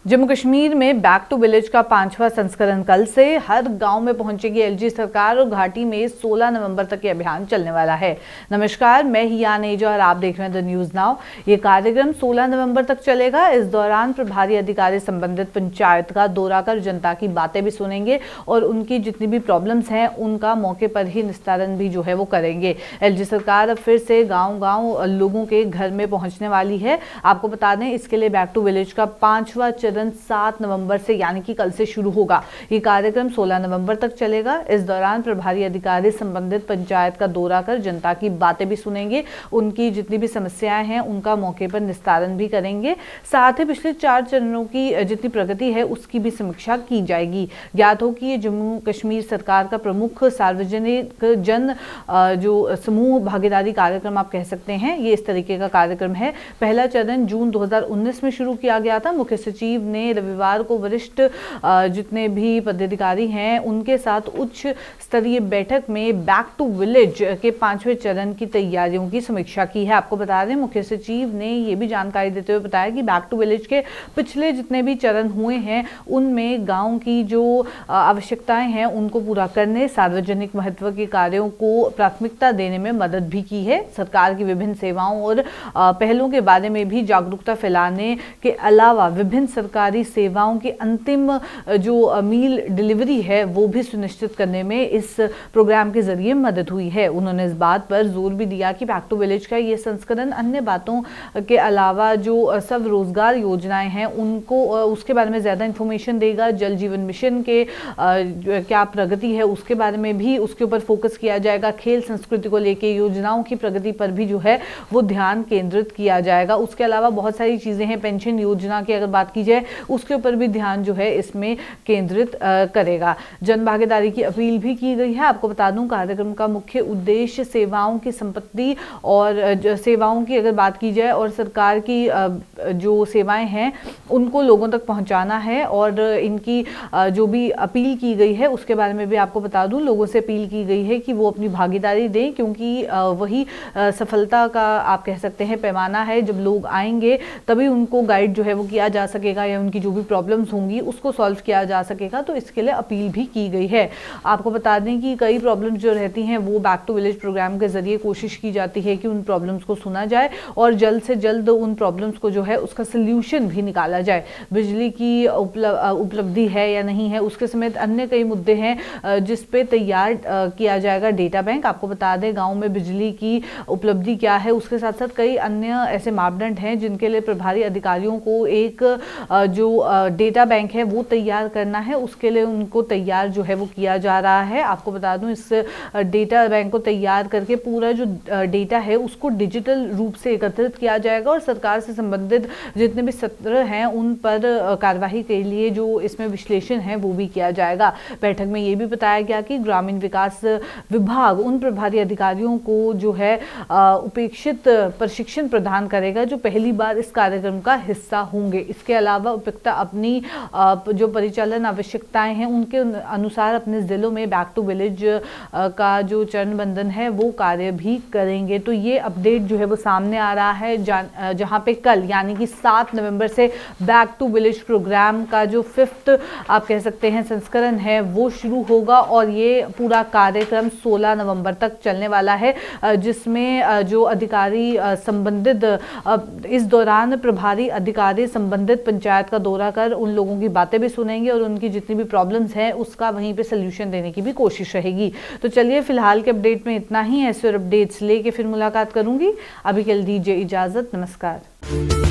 जम्मू कश्मीर में back to village का 5वां संस्करण कल से हर गांव में पहुंचेगी एलजी सरकार और घाटी में 16 नवंबर तक ये अभियान चलने वाला है। नमस्कार, मैं हिया नेजा और आप देख रहे हैं द न्यूज नाउ। ये कार्यक्रम 16 नवंबर तक चलेगा। इस दौरान प्रभारी अधिकारी संबंधित पंचायत का दौरा कर जनता की बातें भी सुनेंगे और उनकी जितनी भी प्रॉब्लम्स हैं उनका मौके पर ही निस्तारण भी जो है वो करेंगे। एलजी सरकार अब फिर से गाँव लोगों के घर में पहुंचने वाली है। आपको बता दें, इसके लिए बैक टू विलेज का 5वां 7 नवंबर से यानी कि कल से शुरू होगा। ये कार्यक्रम 16 नवंबर तक चलेगा। इस दौरान प्रभारी अधिकारी संबंधित पंचायत का दौरा कर जनता की बातें भी सुनेंगे, उनकी जितनी भी समस्याएं हैं उनका मौके पर निस्तारण भी करेंगे। साथ ही पिछले 4 चरणों की जितनी प्रगति है उसकी भी समीक्षा की जाएगी। ज्ञात हो कि ये जम्मू कश्मीर सरकार का प्रमुख सार्वजनिक जन जो समूह भागीदारी कार्यक्रम आप कह सकते हैं, ये इस तरीके का कार्यक्रम है। पहला चरण जून 2019 में शुरू किया गया था। मुख्य सचिव ने रविवार को वरिष्ठ जितने भी पदाधिकारी हैं उनके साथ उच्च स्तरीय बैठक में बैक टू विलेज के 5वें चरण की तैयारियों की समीक्षा की है। आपको बता दें, मुख्य सचिव ने यह भी जानकारी देते हुए बताया कि बैक टू विलेज के पिछले जितने भी चरण हुए हैं उनमें गांव की जो आवश्यकताएं हैं उनको पूरा करने, सार्वजनिक महत्व के कार्यों को प्राथमिकता देने में मदद भी की है। सरकार की विभिन्न सेवाओं और पहलों के बारे में भी जागरूकता फैलाने के अलावा विभिन्न सरकारी सेवाओं की अंतिम जो मील डिलीवरी है वो भी सुनिश्चित करने में इस प्रोग्राम के जरिए मदद हुई है। उन्होंने इस बात पर जोर भी दिया कि बैक टू विलेज का ये संस्करण अन्य बातों के अलावा जो सब रोजगार योजनाएं हैं उनको उसके बारे में ज़्यादा इंफॉर्मेशन देगा। जल जीवन मिशन के क्या प्रगति है उसके बारे में भी उसके ऊपर फोकस किया जाएगा। खेल संस्कृति को लेकर योजनाओं की प्रगति पर भी जो है वो ध्यान केंद्रित किया जाएगा। उसके अलावा बहुत सारी चीज़ें हैं, पेंशन योजना की अगर बात की जाए उसके ऊपर भी ध्यान जो है इसमें केंद्रित करेगा। जन भागीदारी की अपील भी की गई है। आपको बता दूं, कार्यक्रम का मुख्य उद्देश्य सेवाओं की संपत्ति और सेवाओं की अगर बात की जाए और सरकार की जो सेवाएं हैं उनको लोगों तक पहुंचाना है। और इनकी जो भी अपील की गई है उसके बारे में भी आपको बता दूं, लोगों से अपील की गई है कि वो अपनी भागीदारी दें, क्योंकि वही सफलता का आप कह सकते हैं पैमाना है। जब लोग आएंगे तभी उनको गाइड जो है वो किया जा सकेगा या उनकी जो भी प्रॉब्लम्स होंगी उसको सॉल्व किया जा सकेगा। तो इसके लिए अपील भी की गई है। आपको बता दें कि कई प्रॉब्लम्स जो रहती हैं वो बैक टू विलेज प्रोग्राम के जरिए कोशिश की जाती है कि उन प्रॉब्लम्स को सुना जाए और जल्द से जल्द उन प्रॉब्लम्स को जो है उसका सल्यूशन भी निकाला जाए। बिजली की उपलब्धि है या नहीं है, उसके समेत अन्य कई मुद्दे हैं जिस पे तैयार किया जाएगा डेटा बैंक। आपको बता दें, गाँव में बिजली की उपलब्धि क्या है, उसके साथ साथ कई अन्य ऐसे मापदंड हैं जिनके लिए प्रभारी अधिकारियों को एक जो डेटा बैंक है वो तैयार करना है। उसके लिए उनको तैयार जो है वो किया जा रहा है। आपको बता दूं, इस डेटा बैंक को तैयार करके पूरा जो डेटा है उसको डिजिटल रूप से एकत्रित किया जाएगा और सरकार से संबंधित जितने भी सत्र हैं उन पर कार्यवाही के लिए जो इसमें विश्लेषण है वो भी किया जाएगा। बैठक में ये भी बताया गया कि ग्रामीण विकास विभाग उन प्रभारी अधिकारियों को जो है उपेक्षित प्रशिक्षण प्रदान करेगा जो पहली बार इस कार्यक्रम का हिस्सा होंगे। इसके अलावा उपयुक्त अपनी जो परिचालन आवश्यकताएं हैं उनके अनुसार अपने जिलों में बैक टू विलेज का जो चरणबंधन है वो कार्य भी करेंगे। तो ये अपडेट जो है वो सामने आ रहा है, जहां पे कल यानी कि 7 नवंबर से बैक टू विलेज प्रोग्राम का जो 5th आप कह सकते हैं संस्करण है वो शुरू होगा और ये पूरा कार्यक्रम 16 नवंबर तक चलने वाला है, जिसमें जो अधिकारी संबंधित इस दौरान प्रभारी अधिकारी संबंधित पंचायत का दौरा कर उन लोगों की बातें भी सुनेंगे और उनकी जितनी भी प्रॉब्लम्स हैं उसका वहीं पे सल्यूशन देने की भी कोशिश रहेगी। तो चलिए, फिलहाल के अपडेट में इतना ही। ऐसे और अपडेट्स लेके फिर मुलाकात करूंगी। अभी के लिए दीजिए इजाजत। नमस्कार।